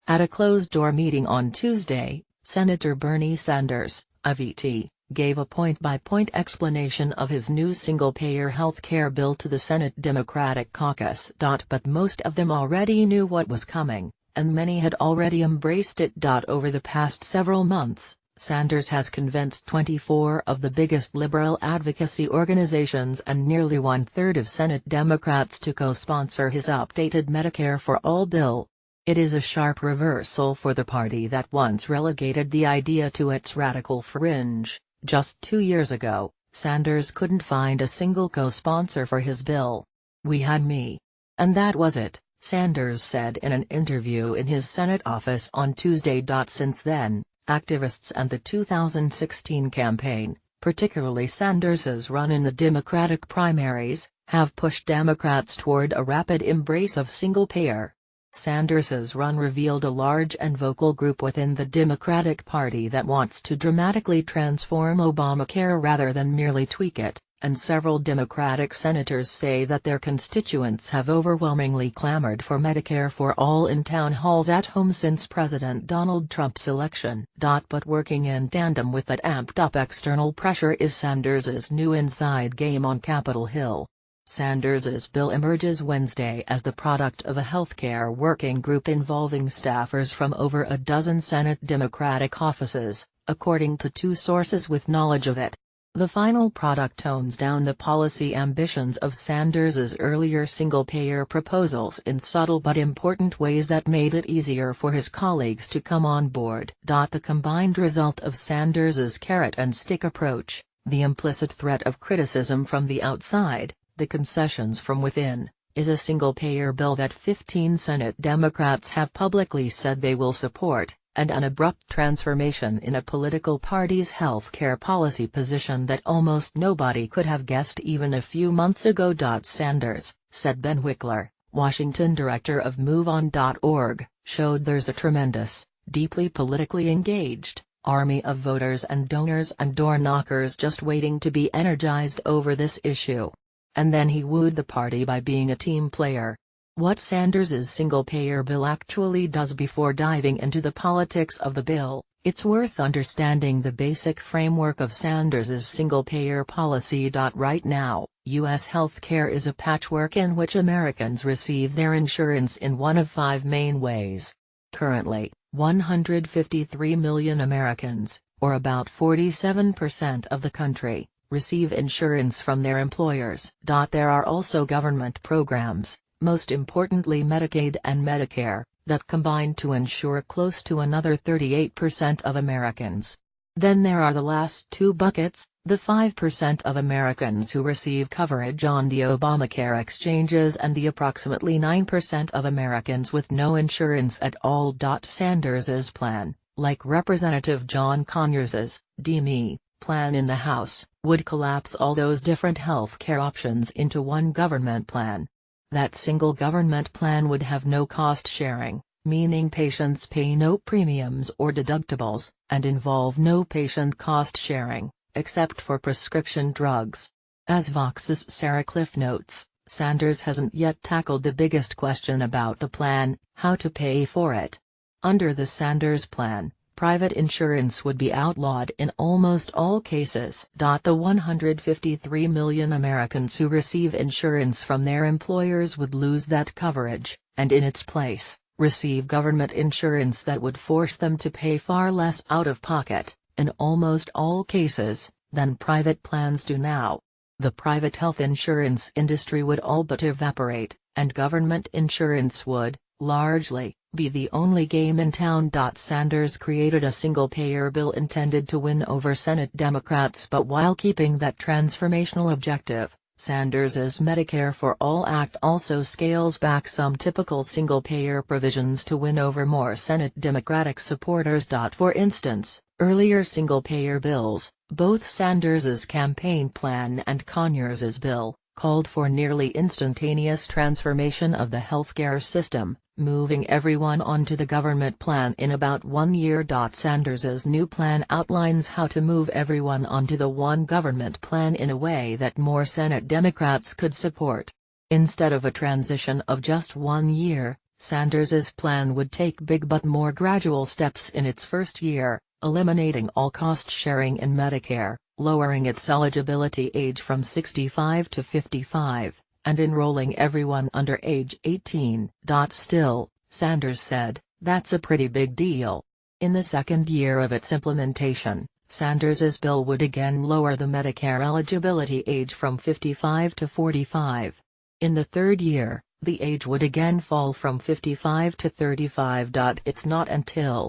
At a closed-door meeting on Tuesday, Senator Bernie Sanders, of ET, gave a point-by-point explanation of his new single-payer health care bill to the Senate Democratic caucus. But most of them already knew what was coming, and many had already embraced it. Over the past several months, Sanders has convinced 24 of the biggest liberal advocacy organizations and nearly one-third of Senate Democrats to co-sponsor his updated Medicare for All bill. It is a sharp reversal for the party that once relegated the idea to its radical fringe. Just 2 years ago, Sanders couldn't find a single co-sponsor for his bill. "We had me. And that was it," Sanders said in an interview in his Senate office on Tuesday. Since then, activists and the 2016 campaign, particularly Sanders's run in the Democratic primaries, have pushed Democrats toward a rapid embrace of single-payer. Sanders's run revealed a large and vocal group within the Democratic Party that wants to dramatically transform Obamacare rather than merely tweak it, and several Democratic senators say that their constituents have overwhelmingly clamored for Medicare for All in town halls at home since President Donald Trump's election. But working in tandem with that amped-up external pressure is Sanders's new inside game on Capitol Hill. Sanders's bill emerges Wednesday as the product of a healthcare working group involving staffers from over a dozen Senate Democratic offices, according to 2 sources with knowledge of it. The final product tones down the policy ambitions of Sanders's earlier single-payer proposals in subtle but important ways that made it easier for his colleagues to come on board. The combined result of Sanders's carrot-and-stick approach, the implicit threat of criticism from the outside, the concessions from within, is a single-payer bill that 15 Senate Democrats have publicly said they will support, and an abrupt transformation in a political party's health care policy position that almost nobody could have guessed even a few months ago. Sanders, said Ben Wickler, Washington director of MoveOn.org, showed there's a tremendous, deeply politically engaged army of voters and donors and door-knockers just waiting to be energized over this issue. And then he wooed the party by being a team player. What Sanders's single-payer bill actually does before diving into the politics of the bill, it's worth understanding the basic framework of Sanders's single-payer policy. Right now, U.S. healthcare is a patchwork in which Americans receive their insurance in one of 5 main ways. Currently, 153 million Americans, or about 47% of the country, receive insurance from their employers. There are also government programs, most importantly Medicaid and Medicare, that combine to insure close to another 38% of Americans. Then there are the last 2 buckets, the 5% of Americans who receive coverage on the Obamacare exchanges and the approximately 9% of Americans with no insurance at all. Sanders's plan, like Representative John Conyers's DME plan in the House, would collapse all those different health care options into one government plan. That single government plan would have no cost sharing, meaning patients pay no premiums or deductibles, and involve no patient cost sharing, except for prescription drugs. As Vox's Sarah Cliff notes, Sanders hasn't yet tackled the biggest question about the plan: how to pay for it. Under the Sanders plan, private insurance would be outlawed in almost all cases. The 153 million Americans who receive insurance from their employers would lose that coverage, and in its place, receive government insurance that would force them to pay far less out of pocket, in almost all cases, than private plans do now. The private health insurance industry would all but evaporate, and government insurance would, largely, be the only game in town. Sanders created a single-payer bill intended to win over Senate Democrats, but while keeping that transformational objective, Sanders's Medicare for All Act also scales back some typical single-payer provisions to win over more Senate Democratic supporters. For instance, earlier single-payer bills, both Sanders's campaign plan and Conyers's bill, called for nearly instantaneous transformation of the healthcare system, moving everyone onto the government plan in about 1 year. Sanders's new plan outlines how to move everyone onto the one government plan in a way that more Senate Democrats could support. Instead of a transition of just 1 year, Sanders's plan would take big but more gradual steps in its first year, eliminating all cost-sharing in Medicare, lowering its eligibility age from 65 to 55, and enrolling everyone under age 18. Still, Sanders said, that's a pretty big deal. In the second year of its implementation, Sanders's bill would again lower the Medicare eligibility age from 55 to 45. In the third year, the age would again fall from 55 to 35. It's not until